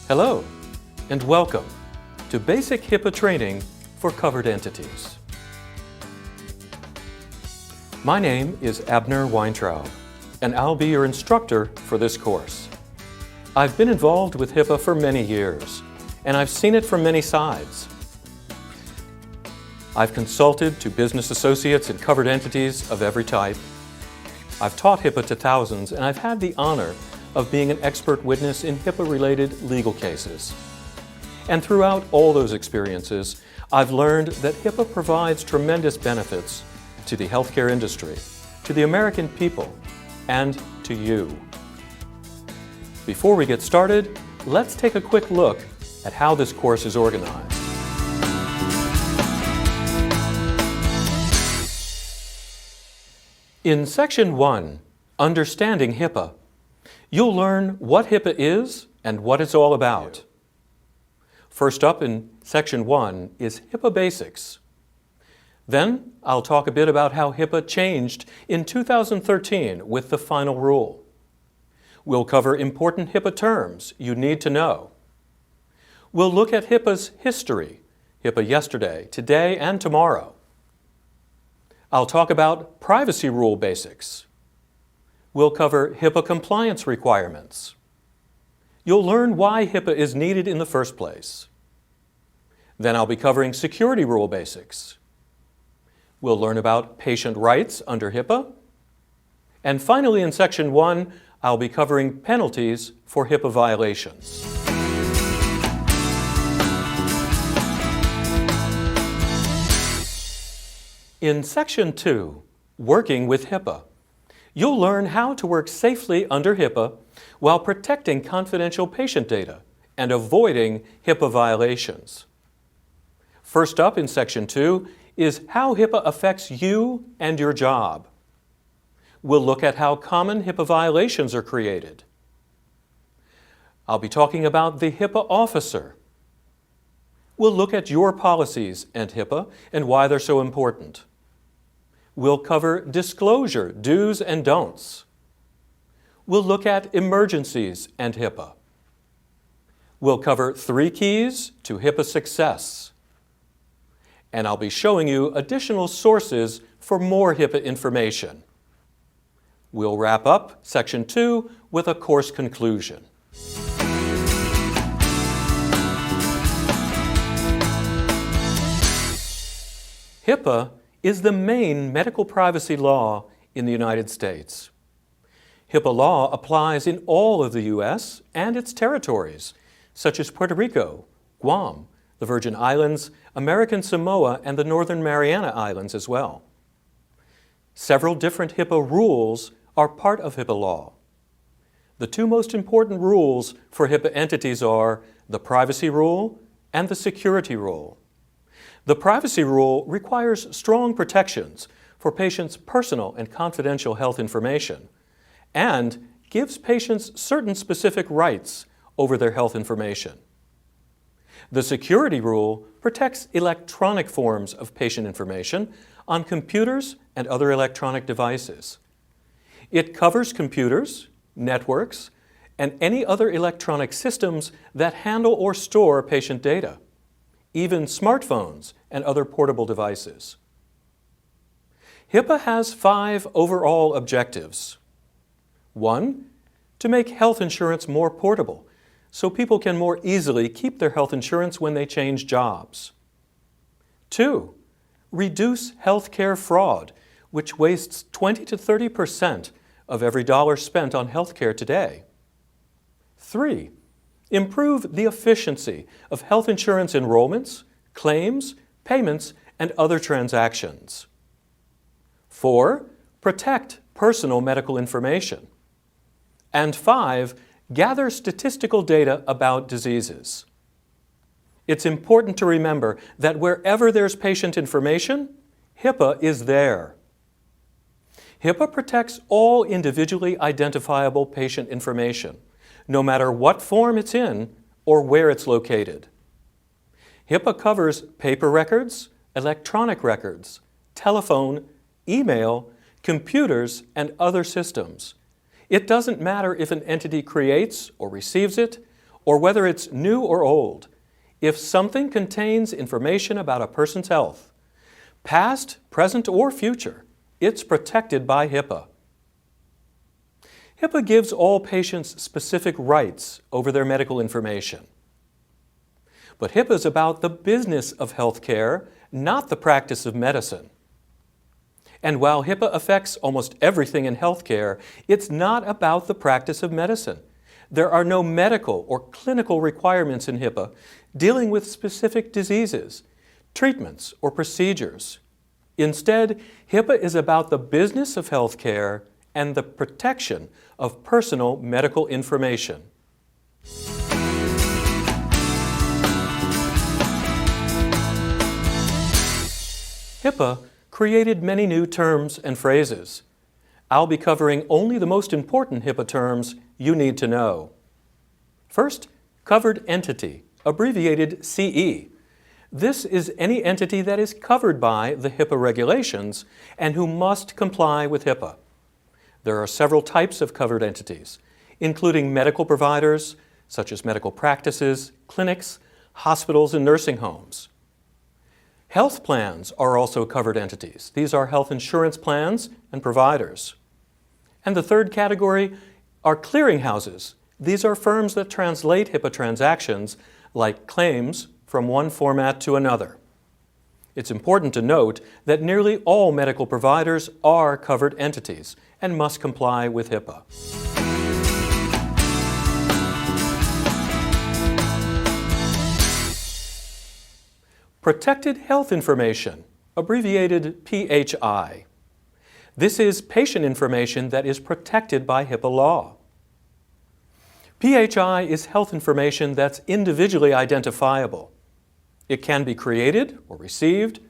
Hello, and welcome to Basic HiPPA Training for Covered Entities. My name is Abner Weintraub, and I'll be your instructor for this course. I've been involved with HiPPA for many years, and I've seen it from many sides. I've consulted to business associates and covered entities of every type. I've taught HiPPA to thousands, and I've had the honor of being an expert witness in HiPPA-related legal cases. And throughout all those experiences, I've learned that HiPPA provides tremendous benefits to the healthcare industry, to the American people, and to you. Before we get started, let's take a quick look at how this course is organized. In Section 1, Understanding HiPPA, you'll learn what HiPPA is and what it's all about. First up in Section 1 is HiPPA Basics. Then I'll talk a bit about how HiPPA changed in 2013 with the final rule. We'll cover important HiPPA terms you need to know. We'll look at HiPPA's history, HiPPA yesterday, today, and tomorrow. I'll talk about privacy rule basics. We'll cover HiPPA compliance requirements. You'll learn why HiPPA is needed in the first place. Then I'll be covering security rule basics. We'll learn about patient rights under HiPPA. And finally, in Section 1, I'll be covering penalties for HiPPA violations. In Section 2, Working with HiPPA, you'll learn how to work safely under HiPPA while protecting confidential patient data and avoiding HiPPA violations. First up in Section 2 is how HiPPA affects you and your job. We'll look at how common HiPPA violations are created. I'll be talking about the HiPPA officer. We'll look at your policies and HiPPA and why they're so important. We'll cover disclosure, do's and don'ts. We'll look at emergencies and HiPPA. We'll cover 3 keys to HiPPA success. And I'll be showing you additional sources for more HiPPA information. We'll wrap up Section 2 with a course conclusion. HiPPA is the main medical privacy law in the United States. HiPPA law applies in all of the U.S. and its territories, such as Puerto Rico, Guam, the Virgin Islands, American Samoa, and the Northern Mariana Islands as well. Several different HiPPA rules are part of HiPPA law. The 2 most important rules for HiPPA entities are the privacy rule and the security rule. The privacy rule requires strong protections for patients' personal and confidential health information and gives patients certain specific rights over their health information. The security rule protects electronic forms of patient information on computers and other electronic devices. It covers computers, networks, and any other electronic systems that handle or store patient data, even smartphones and other portable devices. HiPPA has 5 overall objectives. 1, to make health insurance more portable, so people can more easily keep their health insurance when they change jobs. 2, reduce healthcare fraud, which wastes 20 to 30% of every dollar spent on healthcare today. 3, improve the efficiency of health insurance enrollments, claims, payments, and other transactions. 4, protect personal medical information. And 5, gather statistical data about diseases. It's important to remember that wherever there's patient information, HiPPA is there. HiPPA protects all individually identifiable patient information, no matter what form it's in or where it's located. HiPPA covers paper records, electronic records, telephone, email, computers, and other systems. It doesn't matter if an entity creates or receives it, or whether it's new or old, if something contains information about a person's health, past, present, or future, it's protected by HIPAA. HIPAA gives all patients specific rights over their medical information. But HIPAA is about the business of healthcare, not the practice of medicine. And while HIPAA affects almost everything in healthcare, it's not about the practice of medicine. There are no medical or clinical requirements in HIPAA dealing with specific diseases, treatments, or procedures. Instead, HIPAA is about the business of healthcare and the protection of personal medical information. HIPAA created many new terms and phrases. I'll be covering only the most important HIPAA terms you need to know. First, covered entity, abbreviated CE. This is any entity that is covered by the HIPAA regulations and who must comply with HIPAA. There are several types of covered entities, including medical providers, such as medical practices, clinics, hospitals, and nursing homes. Health plans are also covered entities. These are health insurance plans and providers. And the third category are clearinghouses. These are firms that translate HIPAA transactions, like claims, from one format to another. It's important to note that nearly all medical providers are covered entities and must comply with HIPAA. Protected health information, abbreviated PHI. This is patient information that is protected by HIPAA law. PHI is health information that's individually identifiable. It can be created or received,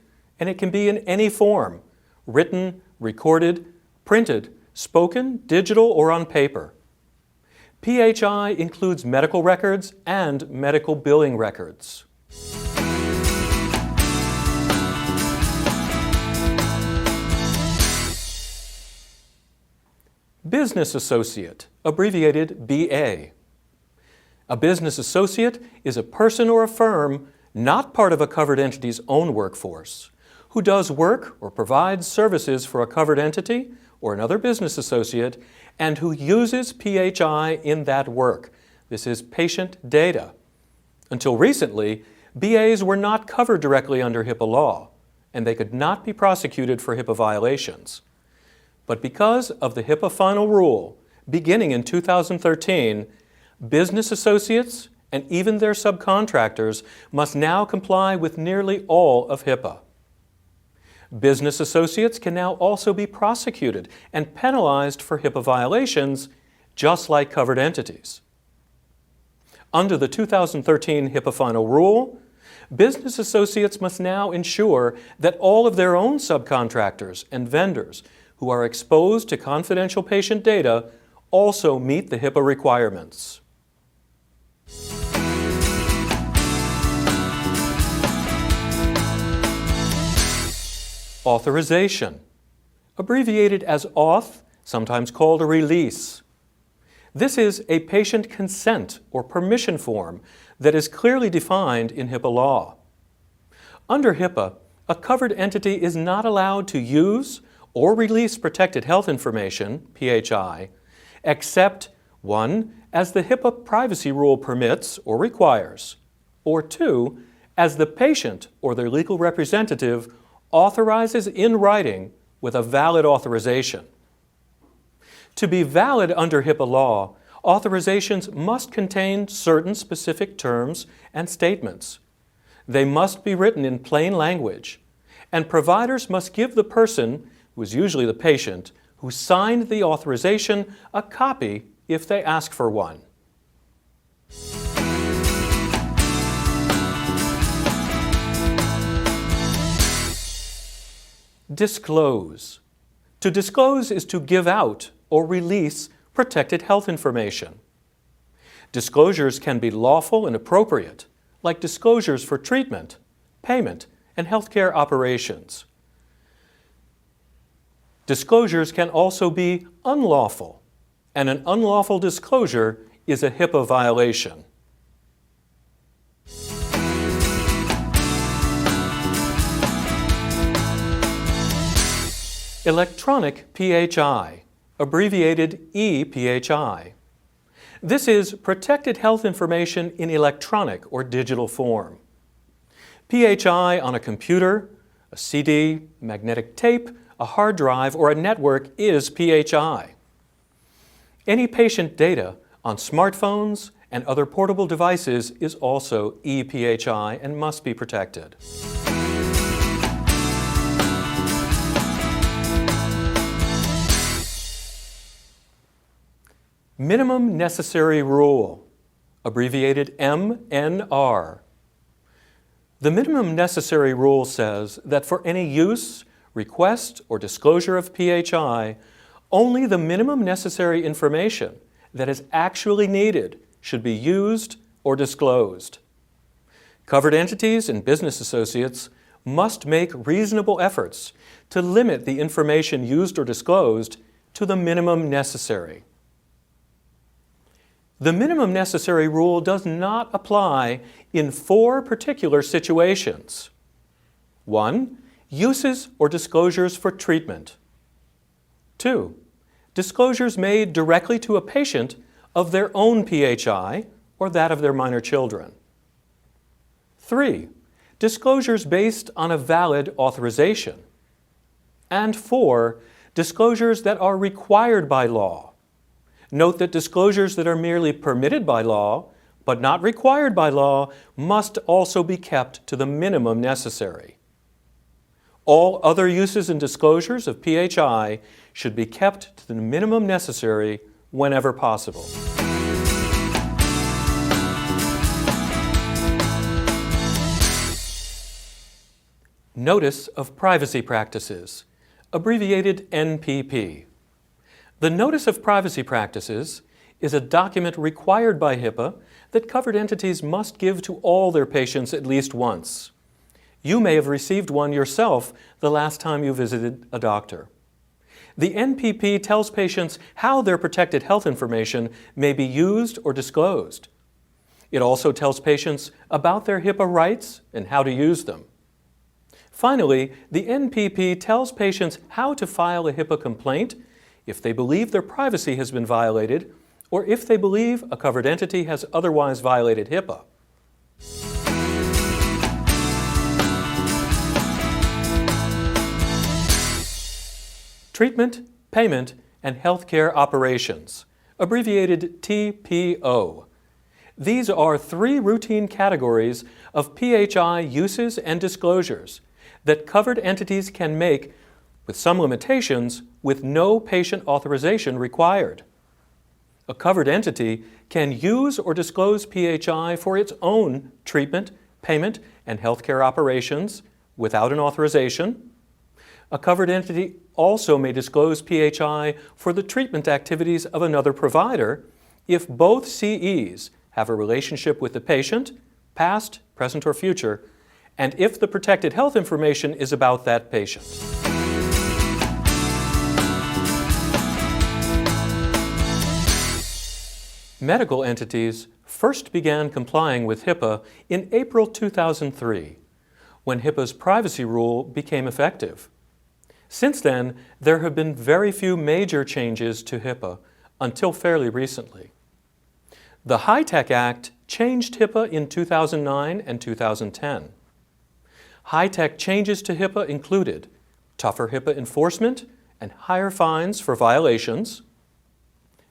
and it can be in any form, written, recorded, printed, spoken, digital, or on paper. PHI includes medical records and medical billing records. Business associate, abbreviated BA. A business associate is a person or a firm not part of a covered entity's own workforce, who does work or provides services for a covered entity or another business associate, and who uses PHI in that work. This is patient data. Until recently, BAs were not covered directly under HIPAA law, and they could not be prosecuted for HIPAA violations. But because of the HIPAA final rule, beginning in 2013, business associates and even their subcontractors must now comply with nearly all of HIPAA. Business associates can now also be prosecuted and penalized for HIPAA violations, just like covered entities. Under the 2013 HIPAA final rule, business associates must now ensure that all of their own subcontractors and vendors who are exposed to confidential patient data also meet the HIPAA requirements. Authorization, abbreviated as auth, sometimes called a release. This is a patient consent or permission form that is clearly defined in HIPAA law. Under HIPAA, a covered entity is not allowed to use or release protected health information, PHI, except 1. As the HIPAA privacy rule permits or requires, or 2. As the patient or their legal representative authorizes in writing with a valid authorization. To be valid under HIPAA law, authorizations must contain certain specific terms and statements. They must be written in plain language, and providers must give the person, who is usually the patient, who signed the authorization, a copy if they ask for one. Disclose. To disclose is to give out or release protected health information. Disclosures can be lawful and appropriate, like disclosures for treatment, payment, and healthcare operations. Disclosures can also be unlawful, and an unlawful disclosure is a HIPAA violation. Electronic PHI, abbreviated ePHI. This is protected health information in electronic or digital form. PHI on a computer, a CD, magnetic tape, a hard drive, or a network is PHI. Any patient data on smartphones and other portable devices is also ePHI and must be protected. Minimum Necessary Rule, abbreviated MNR. The Minimum Necessary Rule says that for any use, request, or disclosure of PHI, only the minimum necessary information that is actually needed should be used or disclosed. Covered entities and business associates must make reasonable efforts to limit the information used or disclosed to the minimum necessary. The minimum necessary rule does not apply in 4 particular situations. 1. Uses or disclosures for treatment. 2. Disclosures made directly to a patient of their own PHI or that of their minor children. 3. Disclosures based on a valid authorization. And 4. Disclosures that are required by law. Note that disclosures that are merely permitted by law, but not required by law, must also be kept to the minimum necessary. All other uses and disclosures of PHI should be kept to the minimum necessary whenever possible. Notice of Privacy Practices, abbreviated NPP. The Notice of Privacy Practices is a document required by HIPAA that covered entities must give to all their patients at least once. You may have received one yourself the last time you visited a doctor. The NPP tells patients how their protected health information may be used or disclosed. It also tells patients about their HIPAA rights and how to use them. Finally, the NPP tells patients how to file a HIPAA complaint if they believe their privacy has been violated, or if they believe a covered entity has otherwise violated HIPAA. Treatment, Payment, and Healthcare Operations, abbreviated TPO. These are 3 routine categories of PHI uses and disclosures that covered entities can make, with some limitations, with no patient authorization required. A covered entity can use or disclose PHI for its own treatment, payment, and healthcare operations without an authorization. A covered entity also may disclose PHI for the treatment activities of another provider if both CEs have a relationship with the patient, past, present, or future, and if the protected health information is about that patient. Medical entities first began complying with HIPAA in April 2003, when HIPAA's privacy rule became effective. Since then, there have been very few major changes to HIPAA until fairly recently. The HITECH Act changed HIPAA in 2009 and 2010. HITECH changes to HIPAA included tougher HIPAA enforcement and higher fines for violations,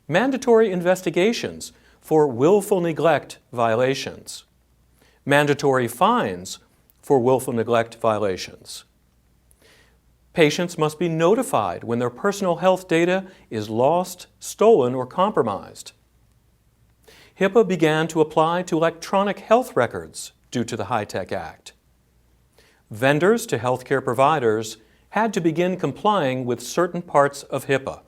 mandatory investigations for willful neglect violations, mandatory fines for willful neglect violations. Patients must be notified when their personal health data is lost, stolen, or compromised. HIPAA began to apply to electronic health records due to the HITECH Act. Vendors to healthcare providers had to begin complying with certain parts of HIPAA.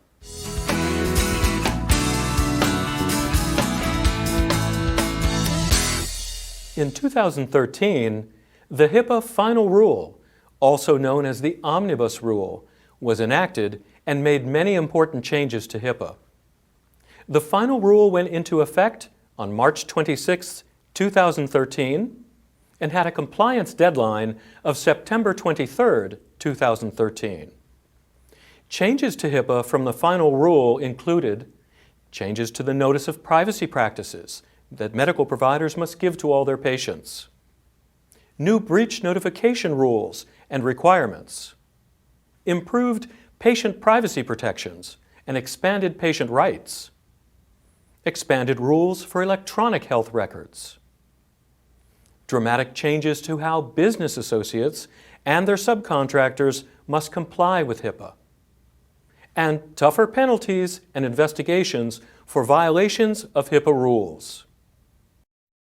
In 2013, the HIPAA Final Rule, also known as the Omnibus Rule, was enacted and made many important changes to HIPAA. The Final Rule went into effect on March 26, 2013, and had a compliance deadline of September 23, 2013. Changes to HIPAA from the final rule included changes to the Notice of Privacy Practices that medical providers must give to all their patients, new breach notification rules and requirements, improved patient privacy protections and expanded patient rights, expanded rules for electronic health records, dramatic changes to how business associates and their subcontractors must comply with HIPAA, and tougher penalties and investigations for violations of HIPAA rules.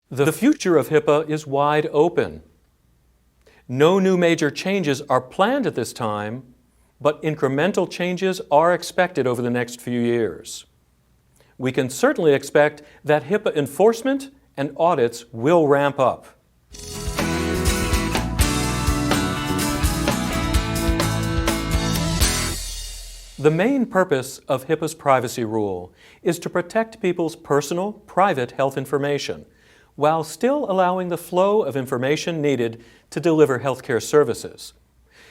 The future of HIPAA is wide open. No new major changes are planned at this time, but incremental changes are expected over the next few years. We can certainly expect that HIPAA enforcement and audits will ramp up. The main purpose of HIPAA's privacy rule is to protect people's personal, private health information, while still allowing the flow of information needed to deliver healthcare services.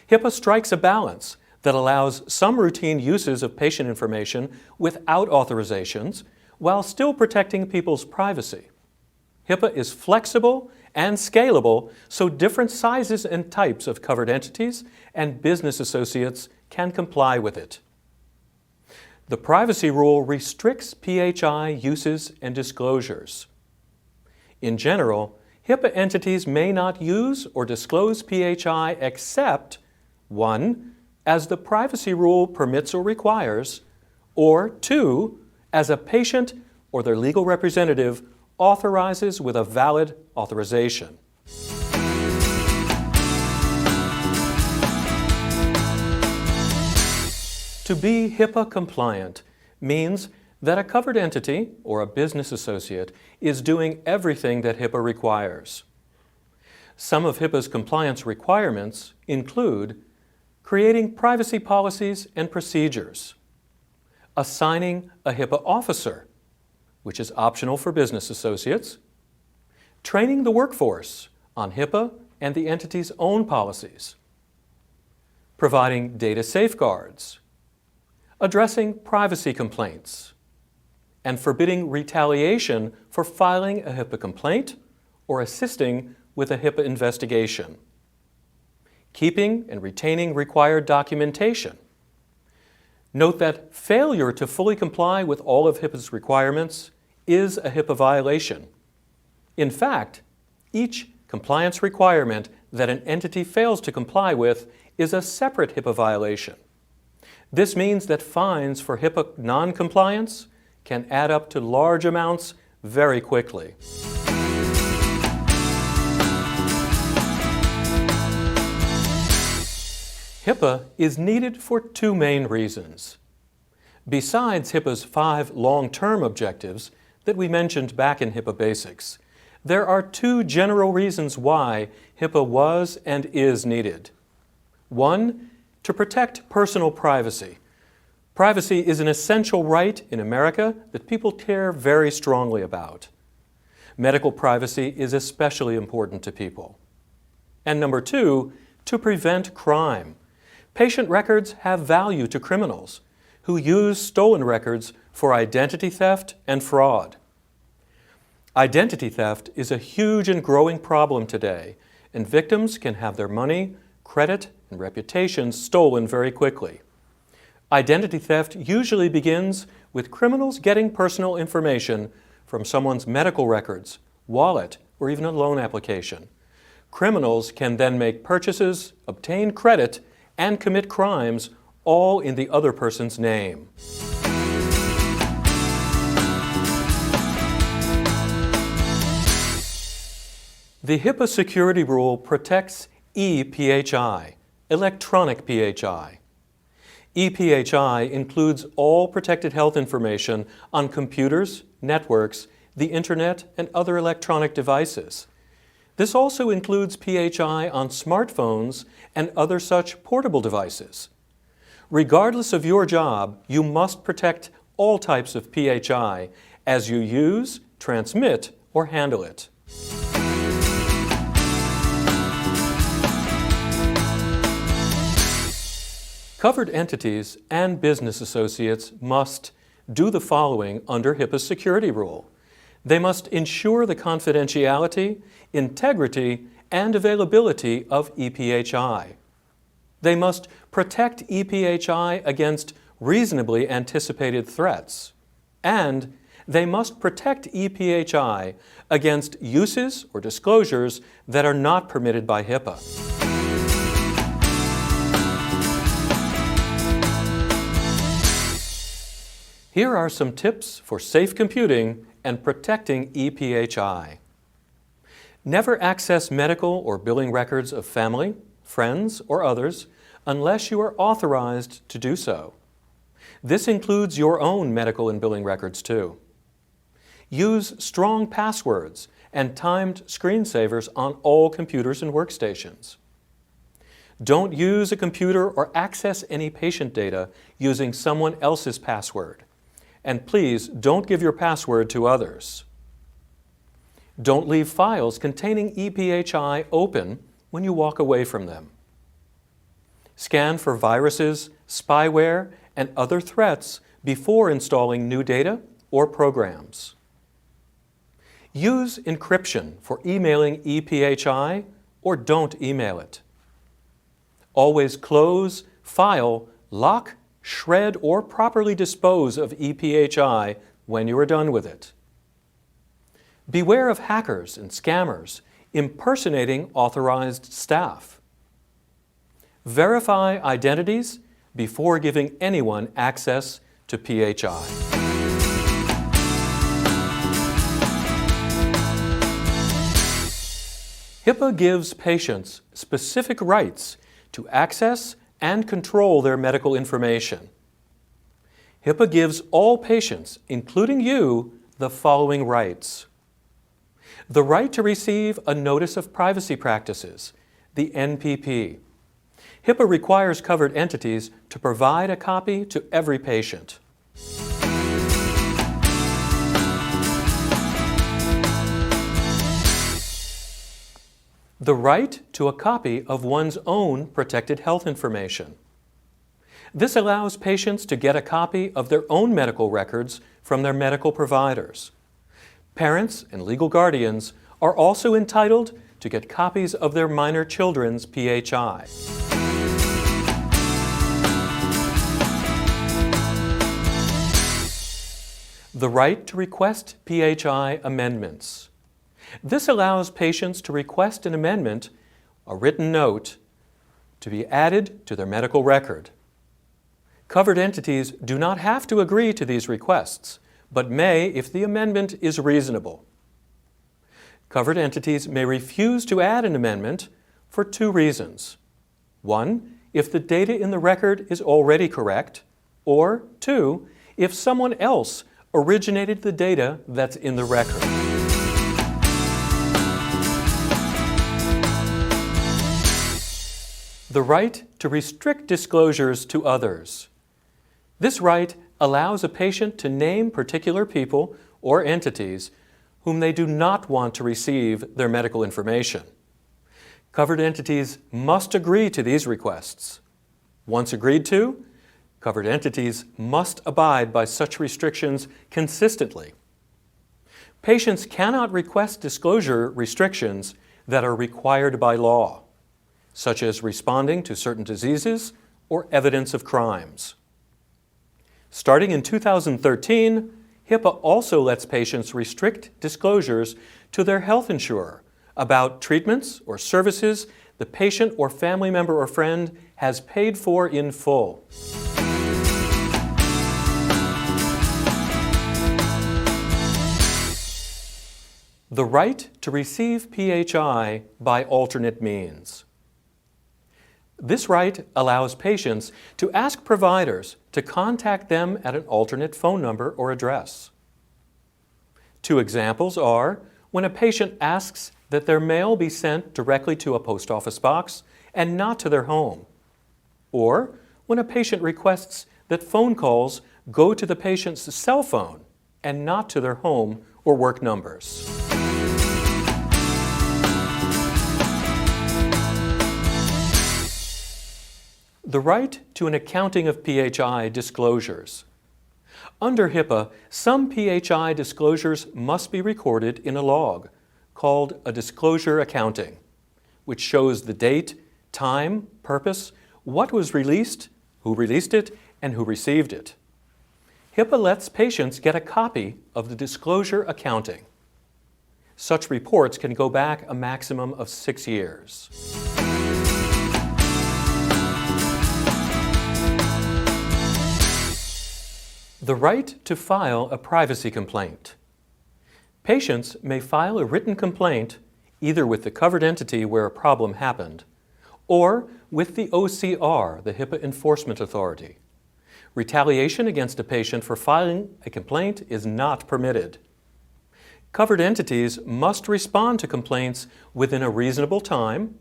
HIPAA strikes a balance that allows some routine uses of patient information without authorizations, while still protecting people's privacy. HIPAA is flexible and scalable, so different sizes and types of covered entities and business associates can comply with it. The privacy rule restricts PHI uses and disclosures. In general, HIPAA entities may not use or disclose PHI except 1. As the privacy rule permits or requires, or 2. As a patient or their legal representative authorizes with a valid authorization. To be HIPAA compliant means that a covered entity or a business associate is doing everything that HIPAA requires. Some of HIPAA's compliance requirements include creating privacy policies and procedures, assigning a HIPAA officer, which is optional for business associates, training the workforce on HIPAA and the entity's own policies, providing data safeguards, addressing privacy complaints, and forbidding retaliation for filing a HIPAA complaint or assisting with a HIPAA investigation, keeping and retaining required documentation. Note that failure to fully comply with all of HIPAA's requirements is a HIPAA violation. In fact, each compliance requirement that an entity fails to comply with is a separate HIPAA violation. This means that fines for HIPAA non-compliance can add up to large amounts very quickly. HIPAA is needed for two main reasons. Besides HIPAA's 5 long-term objectives that we mentioned back in HIPAA Basics, there are 2 general reasons why HIPAA was and is needed. 1, to protect personal privacy. Privacy is an essential right in America that people care very strongly about. Medical privacy is especially important to people. And number 2, to prevent crime. Patient records have value to criminals who use stolen records for identity theft and fraud. Identity theft is a huge and growing problem today, and victims can have their money, credit, and reputation stolen very quickly. Identity theft usually begins with criminals getting personal information from someone's medical records, wallet, or even a loan application. Criminals can then make purchases, obtain credit, and commit crimes all in the other person's name. The HIPAA security rule protects ePHI, electronic PHI. ePHI includes all protected health information on computers, networks, the internet, and other electronic devices. This also includes PHI on smartphones and other such portable devices. Regardless of your job, you must protect all types of PHI as you use, transmit, or handle it. Covered entities and business associates must do the following under HIPAA's security rule. They must ensure the confidentiality, integrity, and availability of EPHI. They must protect EPHI against reasonably anticipated threats, and they must protect EPHI against uses or disclosures that are not permitted by HIPAA. Here are some tips for safe computing and protecting EPHI. Never access medical or billing records of family, friends, or others unless you are authorized to do so. This includes your own medical and billing records too. Use strong passwords and timed screensavers on all computers and workstations. Don't use a computer or access any patient data using someone else's password. And please don't give your password to others. Don't leave files containing EPHI open when you walk away from them. Scan for viruses, spyware, and other threats before installing new data or programs. Use encryption for emailing EPHI or don't email it. Always close, file, lock, shred, or properly dispose of EPHI when you are done with it. Beware of hackers and scammers impersonating authorized staff. Verify identities before giving anyone access to PHI. HIPAA gives patients specific rights to access and control their medical information. HIPAA gives all patients, including you, the following rights. The right to receive a Notice of Privacy Practices, the NPP. HIPAA requires covered entities to provide a copy to every patient. The right to a copy of one's own protected health information. This allows patients to get a copy of their own medical records from their medical providers. Parents and legal guardians are also entitled to get copies of their minor children's PHI. The right to request PHI amendments. This allows patients to request an amendment, a written note, to be added to their medical record. Covered entities do not have to agree to these requests, but may if the amendment is reasonable. Covered entities may refuse to add an amendment for two reasons. One, if the data in the record is already correct, or two, if someone else originated the data that's in the record. The right to restrict disclosures to others. This right allows a patient to name particular people or entities whom they do not want to receive their medical information. Covered entities must agree to these requests. Once agreed to, covered entities must abide by such restrictions consistently. Patients cannot request disclosure restrictions that are required by law, such as responding to certain diseases or evidence of crimes. Starting in 2013, HIPAA also lets patients restrict disclosures to their health insurer about treatments or services the patient or family member or friend has paid for in full. The right to receive PHI by alternate means. This right allows patients to ask providers to contact them at an alternate phone number or address. Two examples are when a patient asks that their mail be sent directly to a post office box and not to their home, or when a patient requests that phone calls go to the patient's cell phone and not to their home or work numbers. The The right to an accounting of PHI disclosures. Under HIPAA, some PHI disclosures must be recorded in a log, called a disclosure accounting, which shows the date, time, purpose, what was released, who released it, and who received it. HIPAA lets patients get a copy of the disclosure accounting. Such reports can go back a maximum of 6 years. The right to file a privacy complaint. Patients may file a written complaint either with the covered entity where a problem happened or with the OCR, the HIPAA Enforcement Authority. Retaliation against a patient for filing a complaint is not permitted. Covered entities must respond to complaints within a reasonable time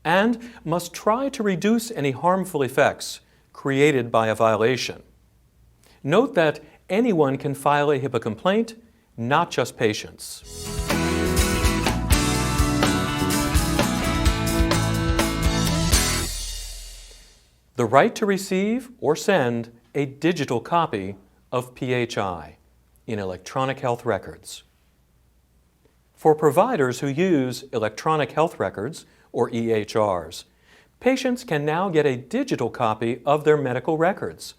and must try to reduce any harmful effects created by a violation. Note that anyone can file a HIPAA complaint, not just patients. The right to receive or send a digital copy of PHI in electronic health records. For providers who use electronic health records, or EHRs, patients can now get a digital copy of their medical records.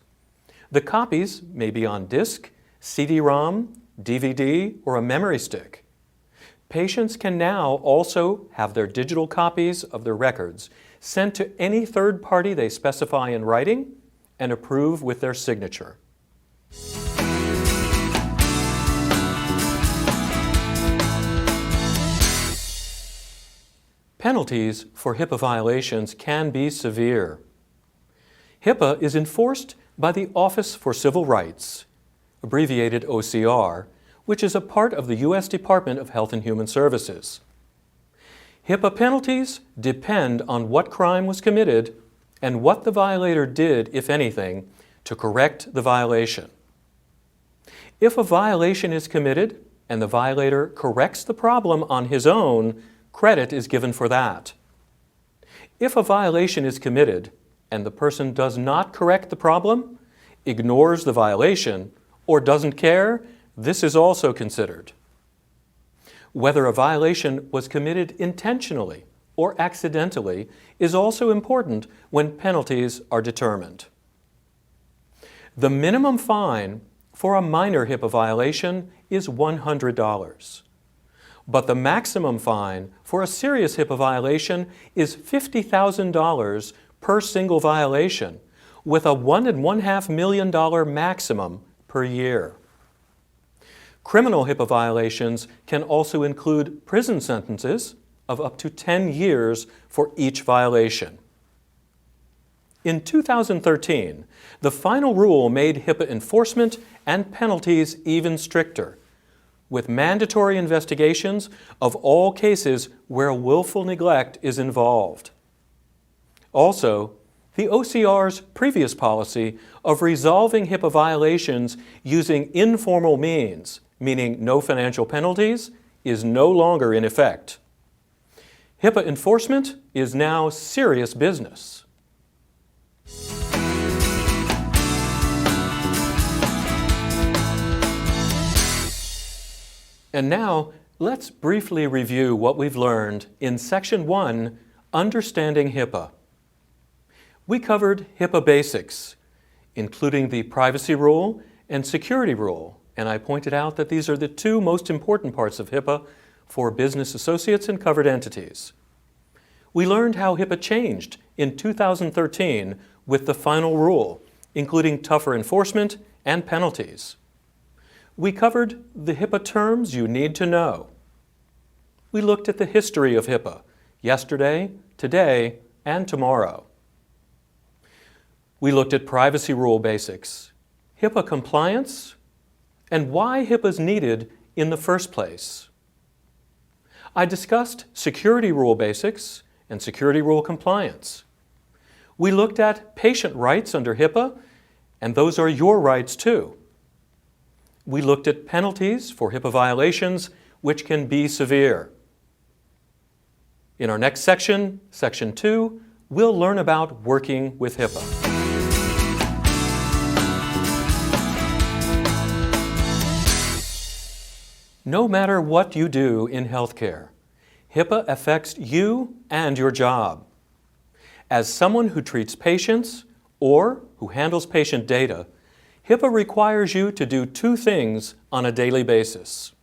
The copies may be on disk, CD-ROM, DVD, or a memory stick. Patients can now also have their digital copies of their records sent to any third party they specify in writing and approve with their signature. Penalties for HIPAA violations can be severe. HIPAA is enforced by the Office for Civil Rights, abbreviated OCR, which is a part of the U.S. Department of Health and Human Services. HIPAA penalties depend on what crime was committed and what the violator did, if anything, to correct the violation. If a violation is committed and the violator corrects the problem on his own, credit is given for that. If a violation is committed and the person does not correct the problem, ignores the violation, or doesn't care, this is also considered. Whether a violation was committed intentionally or accidentally is also important when penalties are determined. The minimum fine for a minor HIPAA violation is $100. But the maximum fine for a serious HIPAA violation is $50,000 per single violation, with a $1.5 million maximum per year. Criminal HIPAA violations can also include prison sentences of up to 10 years for each violation. In 2013, the final rule made HIPAA enforcement and penalties even stricter, with mandatory investigations of all cases where willful neglect is involved. Also, the OCR's previous policy of resolving HIPAA violations using informal means, meaning no financial penalties, is no longer in effect. HIPAA enforcement is now serious business. And now, let's briefly review what we've learned in Section 1, Understanding HIPAA. We covered HIPAA basics, including the privacy rule and security rule, and I pointed out that these are the two most important parts of HIPAA for business associates and covered entities. We learned how HIPAA changed in 2013 with the final rule, including tougher enforcement and penalties. We covered the HIPAA terms you need to know. We looked at the history of HIPAA, yesterday, today, and tomorrow. We looked at privacy rule basics, HIPAA compliance, and why HIPAA is needed in the first place. I discussed security rule basics and security rule compliance. We looked at patient rights under HIPAA, and those are your rights too. We looked at penalties for HIPAA violations, which can be severe. In our next section, Section 2, we'll learn about working with HIPAA. No matter what you do in healthcare, HIPAA affects you and your job. As someone who treats patients or who handles patient data, HIPAA requires you to do two things on a daily basis.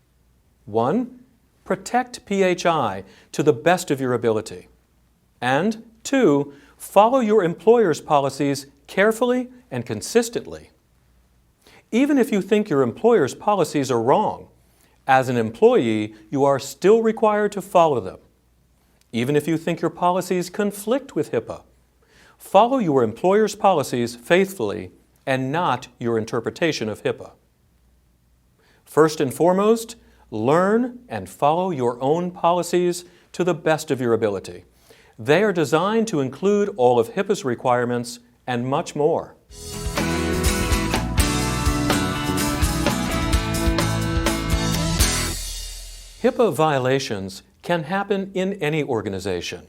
One, protect PHI to the best of your ability. And two, follow your employer's policies carefully and consistently. Even if you think your employer's policies are wrong, as an employee, you are still required to follow them. Even if you think your policies conflict with HIPAA, follow your employer's policies faithfully and not your interpretation of HIPAA. First and foremost, learn and follow your own policies to the best of your ability. They are designed to include all of HIPAA's requirements and much more. HIPAA violations can happen in any organization.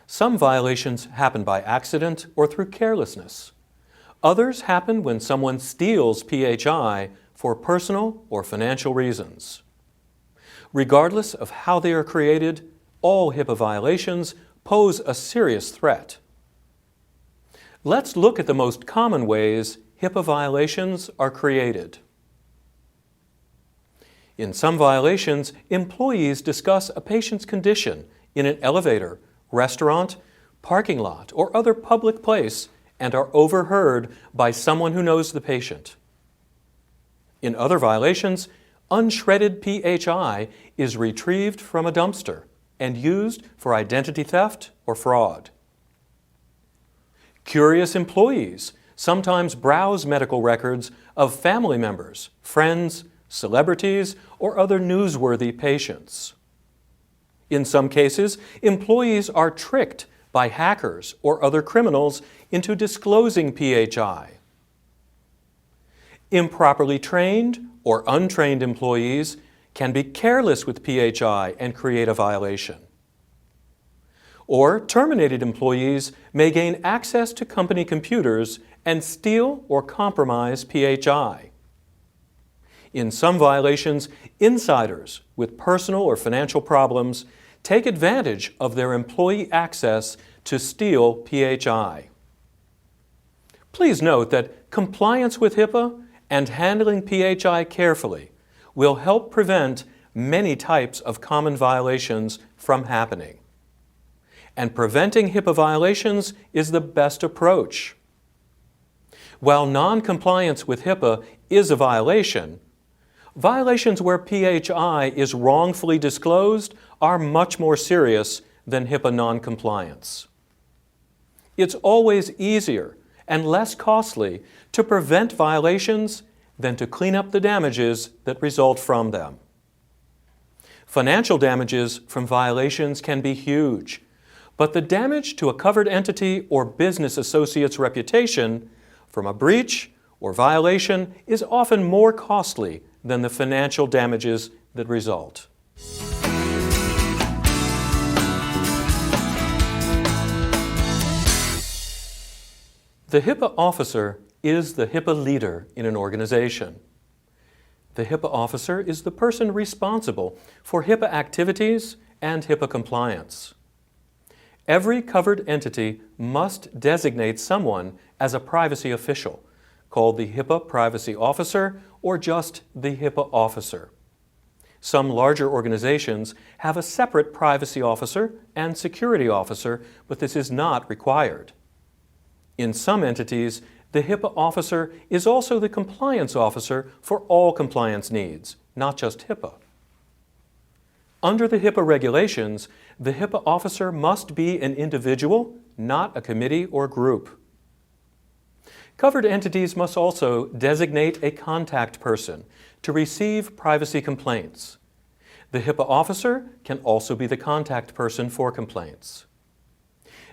Some violations happen by accident or through carelessness. Others happen when someone steals PHI for personal or financial reasons. Regardless of how they are created, all HIPAA violations pose a serious threat. Let's look at the most common ways HIPAA violations are created. In some violations, employees discuss a patient's condition in an elevator, restaurant, parking lot, or other public place and are overheard by someone who knows the patient. In other violations, unshredded PHI is retrieved from a dumpster and used for identity theft or fraud. Curious employees sometimes browse medical records of family members, friends, celebrities, or other newsworthy patients. In some cases, employees are tricked by hackers or other criminals into disclosing PHI. Improperly trained or untrained employees can be careless with PHI and create a violation. Or terminated employees may gain access to company computers and steal or compromise PHI. In some violations, insiders with personal or financial problems take advantage of their employee access to steal PHI. Please note that compliance with HIPAA and handling PHI carefully will help prevent many types of common violations from happening. And preventing HIPAA violations is the best approach. While non-compliance with HIPAA is a violation, violations where PHI is wrongfully disclosed are much more serious than HIPAA non-compliance. It's always easier and less costly to prevent violations than to clean up the damages that result from them. Financial damages from violations can be huge, but the damage to a covered entity or business associate's reputation from a breach or violation is often more costly than the financial damages that result. The HIPAA officer is the HIPAA leader in an organization. The HIPAA officer is the person responsible for HIPAA activities and HIPAA compliance. Every covered entity must designate someone as a privacy official, called the HIPAA Privacy Officer or just the HIPAA Officer. Some larger organizations have a separate Privacy Officer and Security Officer, but this is not required. In some entities, the HIPAA Officer is also the Compliance Officer for all compliance needs, not just HIPAA. Under the HIPAA regulations, the HIPAA officer must be an individual, not a committee or group. Covered entities must also designate a contact person to receive privacy complaints. The HIPAA officer can also be the contact person for complaints.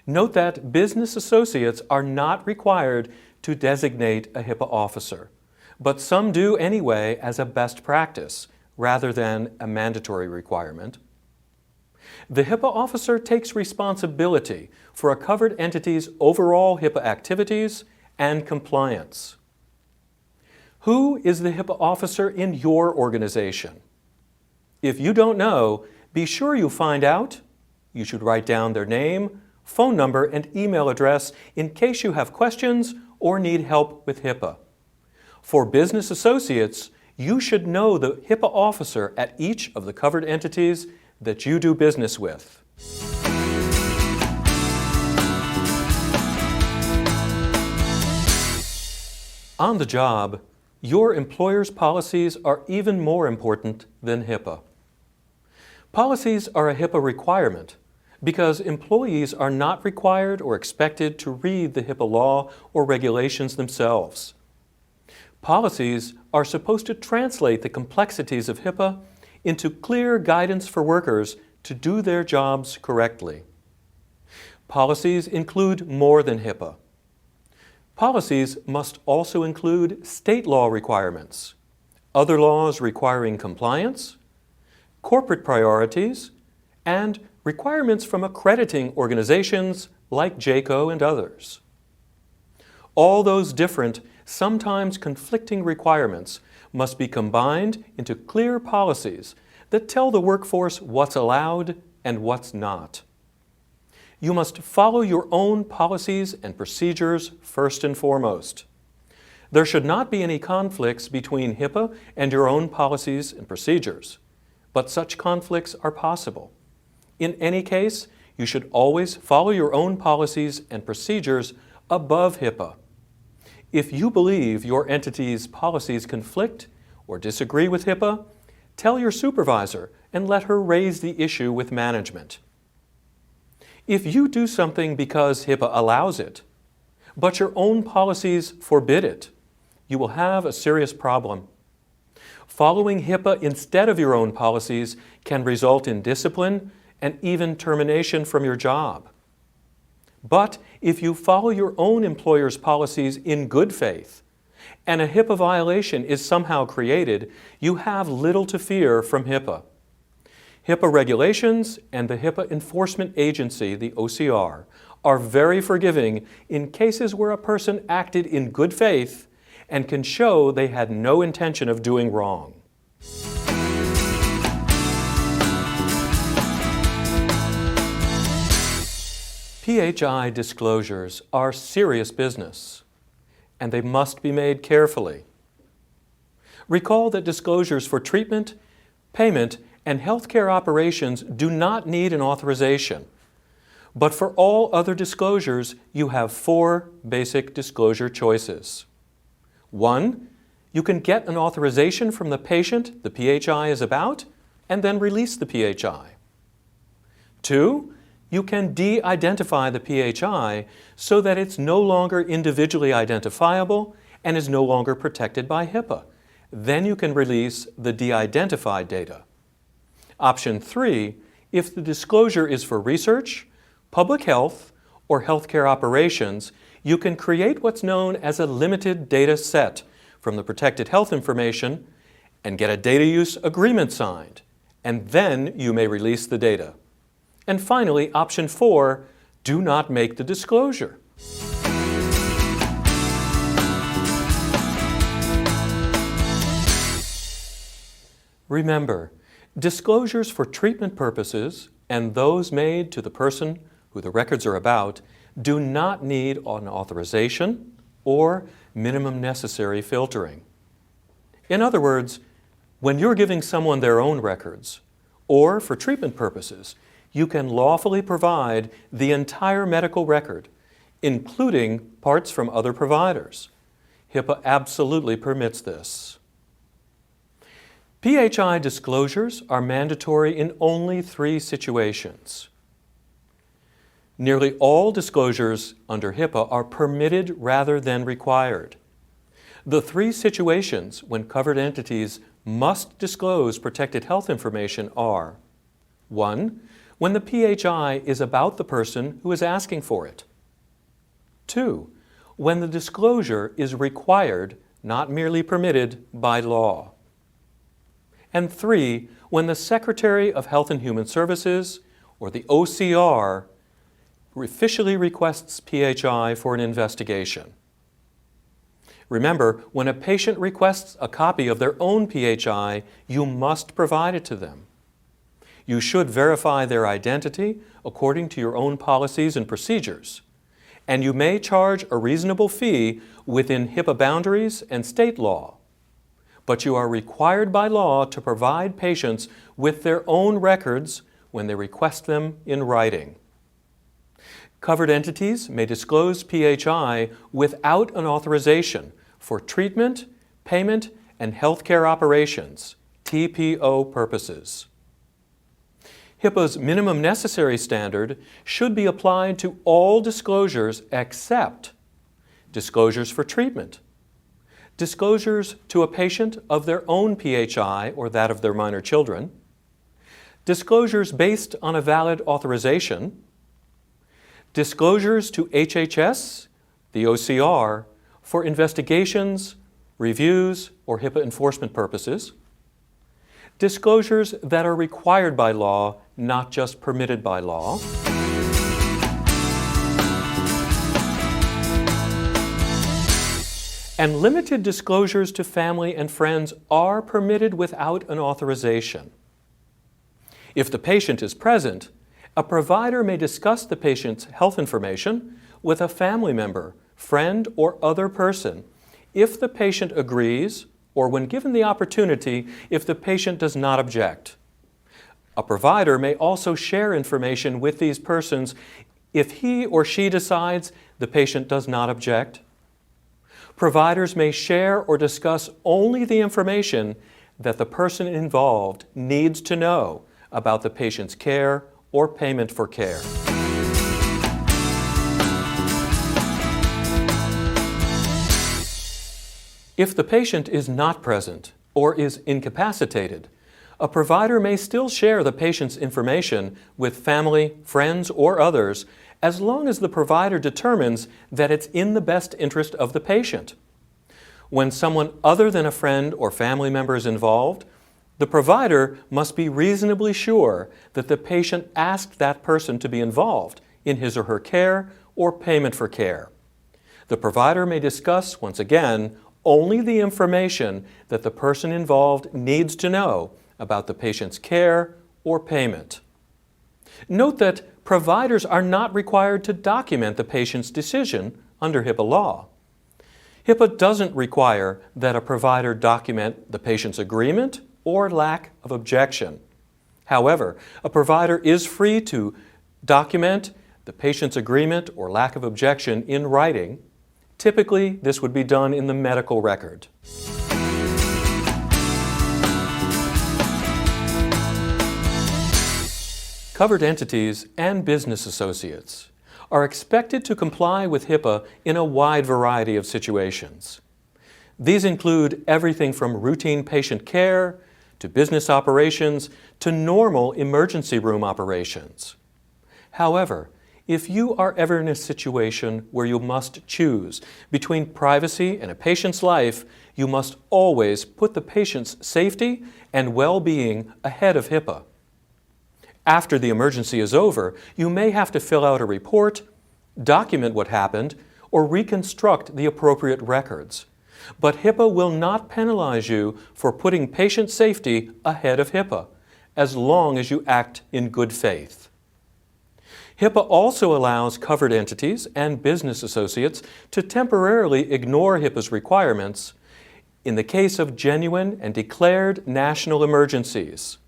Note that business associates are not required to designate a HIPAA officer, but some do anyway as a best practice, rather than a mandatory requirement. The HIPAA officer takes responsibility for a covered entity's overall HIPAA activities and compliance. Who is the HIPAA officer in your organization? If you don't know, be sure you find out. You should write down their name, phone number, and email address in case you have questions or need help with HIPAA. For business associates, you should know the HIPAA officer at each of the covered entities that you do business with. On the job, your employer's policies are even more important than HIPAA. Policies are a HIPAA requirement because employees are not required or expected to read the HIPAA law or regulations themselves. Policies are supposed to translate the complexities of HIPAA into clear guidance for workers to do their jobs correctly. Policies include more than HIPAA. Policies must also include state law requirements, other laws requiring compliance, corporate priorities, and requirements from accrediting organizations like JCAHO and others. All those different, sometimes conflicting requirements must be combined into clear policies that tell the workforce what's allowed and what's not. You must follow your own policies and procedures first and foremost. There should not be any conflicts between HIPAA and your own policies and procedures, but such conflicts are possible. In any case, you should always follow your own policies and procedures above HIPAA. If you believe your entity's policies conflict or disagree with HIPAA, tell your supervisor and let her raise the issue with management. If you do something because HIPAA allows it, but your own policies forbid it, you will have a serious problem. Following HIPAA instead of your own policies can result in discipline and even termination from your job. But if you follow your own employer's policies in good faith, and a HIPAA violation is somehow created, you have little to fear from HIPAA. HIPAA regulations and the HIPAA Enforcement Agency, the OCR, are very forgiving in cases where a person acted in good faith and can show they had no intention of doing wrong. PHI disclosures are serious business, and they must be made carefully. Recall that disclosures for treatment, payment, and healthcare operations do not need an authorization. But for all other disclosures, you have 4 basic disclosure choices. 1, you can get an authorization from the patient the PHI is about, and then release the PHI. 2, you can de-identify the PHI so that it's no longer individually identifiable and is no longer protected by HIPAA. Then you can release the de-identified data. Option 3, if the disclosure is for research, public health, or healthcare operations, you can create what's known as a limited data set from the protected health information and get a data use agreement signed, and then you may release the data. And finally, option 4, do not make the disclosure. Remember, disclosures for treatment purposes and those made to the person who the records are about do not need an authorization or minimum necessary filtering. In other words, when you're giving someone their own records, or for treatment purposes, you can lawfully provide the entire medical record, including parts from other providers. HIPAA absolutely permits this. PHI disclosures are mandatory in only 3 situations. Nearly all disclosures under HIPAA are permitted rather than required. The 3 situations when covered entities must disclose protected health information are: 1, when the PHI is about the person who is asking for it. 2, when the disclosure is required, not merely permitted, by law. And 3, when the Secretary of Health and Human Services or the OCR, officially requests PHI for an investigation. Remember, when a patient requests a copy of their own PHI, you must provide it to them. You should verify their identity according to your own policies and procedures, and you may charge a reasonable fee within HIPAA boundaries and state law. But you are required by law to provide patients with their own records when they request them in writing. Covered entities may disclose PHI without an authorization for treatment, payment, and healthcare operations, TPO purposes. HIPAA's minimum necessary standard should be applied to all disclosures except disclosures for treatment, disclosures to a patient of their own PHI or that of their minor children, disclosures based on a valid authorization, disclosures to HHS, the OCR, for investigations, reviews, or HIPAA enforcement purposes, disclosures that are required by law, not just permitted by law, and limited disclosures to family and friends are permitted without an authorization. If the patient is present, a provider may discuss the patient's health information with a family member, friend, or other person if the patient agrees or when given the opportunity if the patient does not object. A provider may also share information with these persons if he or she decides the patient does not object. Providers may share or discuss only the information that the person involved needs to know about the patient's care or payment for care. If the patient is not present or is incapacitated, a provider may still share the patient's information with family, friends, or others as long as the provider determines that it's in the best interest of the patient. When someone other than a friend or family member is involved, the provider must be reasonably sure that the patient asked that person to be involved in his or her care or payment for care. The provider may discuss, once again, only the information that the person involved needs to know about the patient's care or payment. Note that providers are not required to document the patient's decision under HIPAA law. HIPAA doesn't require that a provider document the patient's agreement or lack of objection. However, a provider is free to document the patient's agreement or lack of objection in writing. Typically, this would be done in the medical record. Covered entities and business associates are expected to comply with HIPAA in a wide variety of situations. These include everything from routine patient care to business operations to normal emergency room operations. However, if you are ever in a situation where you must choose between privacy and a patient's life, you must always put the patient's safety and well-being ahead of HIPAA. After the emergency is over, you may have to fill out a report, document what happened, or reconstruct the appropriate records. But HIPAA will not penalize you for putting patient safety ahead of HIPAA, as long as you act in good faith. HIPAA also allows covered entities and business associates to temporarily ignore HIPAA's requirements in the case of genuine and declared national emergencies.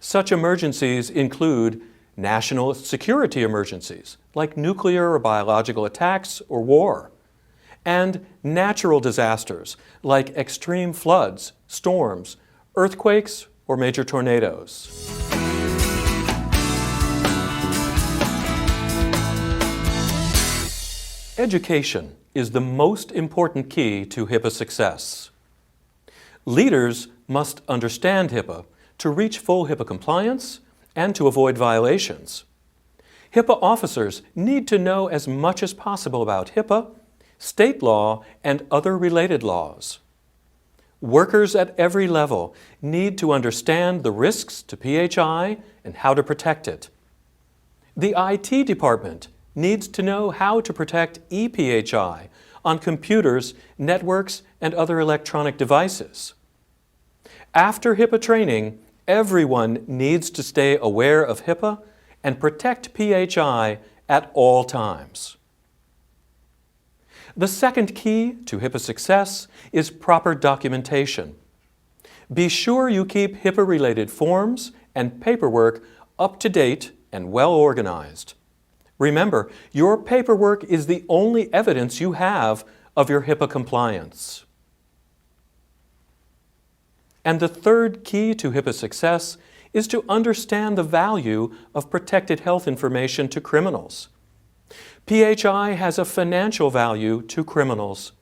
Such emergencies include national security emergencies, like nuclear or biological attacks or war, and natural disasters, like extreme floods, storms, earthquakes, or major tornadoes. Education is the most important key to HIPAA success. Leaders must understand HIPAA to reach full HIPAA compliance and to avoid violations. HIPAA officers need to know as much as possible about HIPAA, state law, and other related laws. Workers at every level need to understand the risks to PHI and how to protect it. The IT department needs to know how to protect ePHI on computers, networks, and other electronic devices. After HiPPA training, everyone needs to stay aware of HiPPA and protect PHI at all times. The second key to HiPPA success is proper documentation. Be sure you keep HiPPA-related forms and paperwork up to date and well organized. Remember, your paperwork is the only evidence you have of your HiPPA compliance. And the third key to HiPPA success is to understand the value of protected health information to criminals. PHI has a financial value to criminals.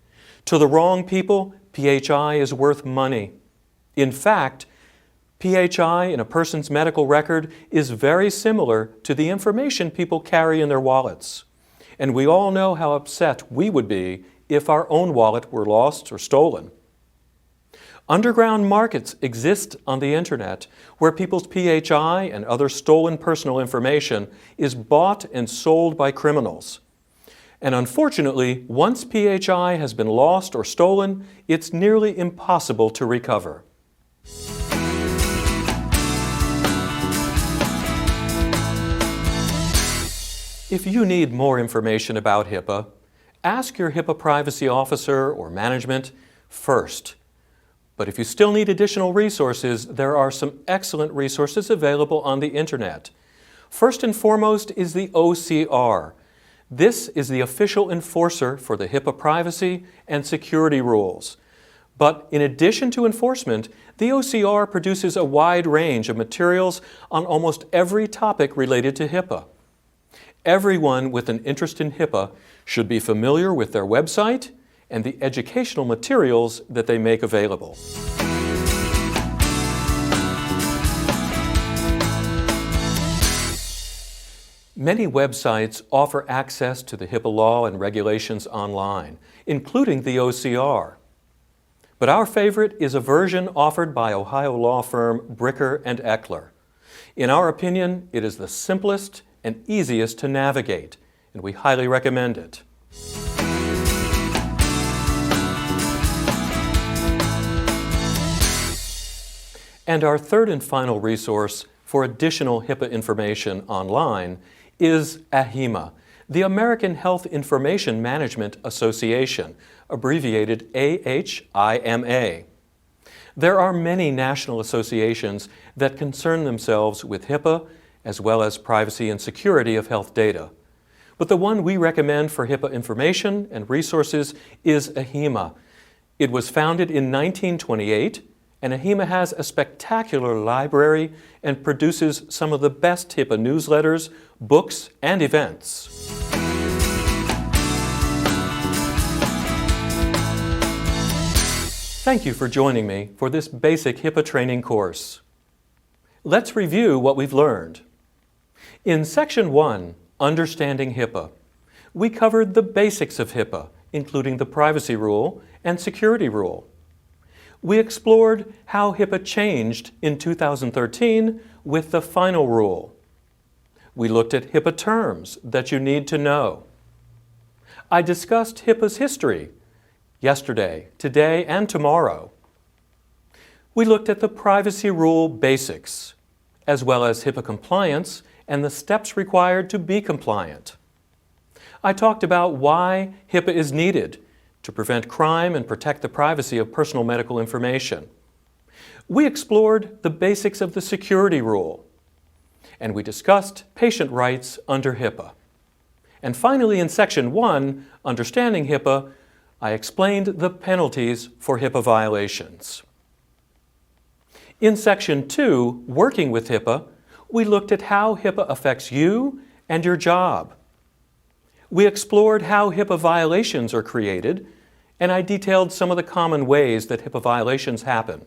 To the wrong people, PHI is worth money. In fact, PHI in a person's medical record is very similar to the information people carry in their wallets. And we all know how upset we would be if our own wallet were lost or stolen. Underground markets exist on the internet where people's PHI and other stolen personal information is bought and sold by criminals. And unfortunately, once PHI has been lost or stolen, it's nearly impossible to recover. If you need more information about HiPPA, ask your HiPPA privacy officer or management first. But if you still need additional resources, there are some excellent resources available on the internet. First and foremost is the OCR. This is the official enforcer for the HiPPA privacy and security rules. But in addition to enforcement, the OCR produces a wide range of materials on almost every topic related to HiPPA. Everyone with an interest in HiPPA should be familiar with their website and the educational materials that they make available. Many websites offer access to the HiPPA law and regulations online, including the OCR. But our favorite is a version offered by Ohio law firm Bricker and Eckler. In our opinion, it is the simplest and easiest to navigate, and we highly recommend it. And our third and final resource for additional HiPPA information online is AHIMA, the American Health Information Management Association, abbreviated AHIMA. There are many national associations that concern themselves with HiPPA as well as privacy and security of health data. But the one we recommend for HiPPA information and resources is AHIMA. It was founded in 1928, and AHIMA has a spectacular library and produces some of the best HiPPA newsletters, books, and events. Thank you for joining me for this basic HiPPA training course. Let's review what we've learned. In Section 1, Understanding HiPPA, we covered the basics of HiPPA, including the privacy rule and security rule. We explored how HiPPA changed in 2013 with the final rule. We looked at HiPPA terms that you need to know. I discussed HiPPA's history, yesterday, today, and tomorrow. We looked at the privacy rule basics, as well as HiPPA compliance and the steps required to be compliant. I talked about why HiPPA is needed to prevent crime and protect the privacy of personal medical information. We explored the basics of the security rule, and we discussed patient rights under HiPPA. And finally, in Section 1, Understanding HiPPA, I explained the penalties for HiPPA violations. In Section 2, Working with HiPPA, we looked at how HiPPA affects you and your job. We explored how HiPPA violations are created, and I detailed some of the common ways that HiPPA violations happen.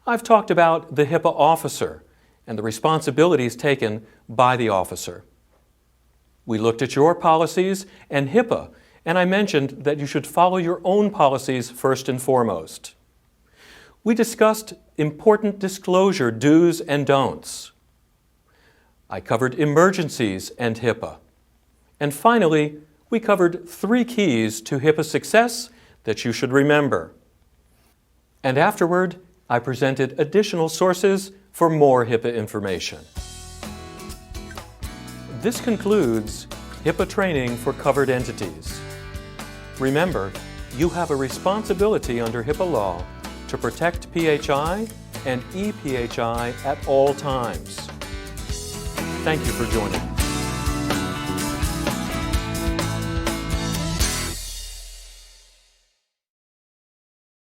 I've talked about the HiPPA officer and the responsibilities taken by the officer. We looked at your policies and HiPPA, and I mentioned that you should follow your own policies first and foremost. We discussed important disclosure do's and don'ts. I covered emergencies and HIPAA. And finally, we covered 3 keys to HIPAA success that you should remember. And afterward, I presented additional sources for more HIPAA information. This concludes HIPAA training for covered entities. Remember, you have a responsibility under HIPAA law to protect PHI and ePHI at all times. Thank you for joining.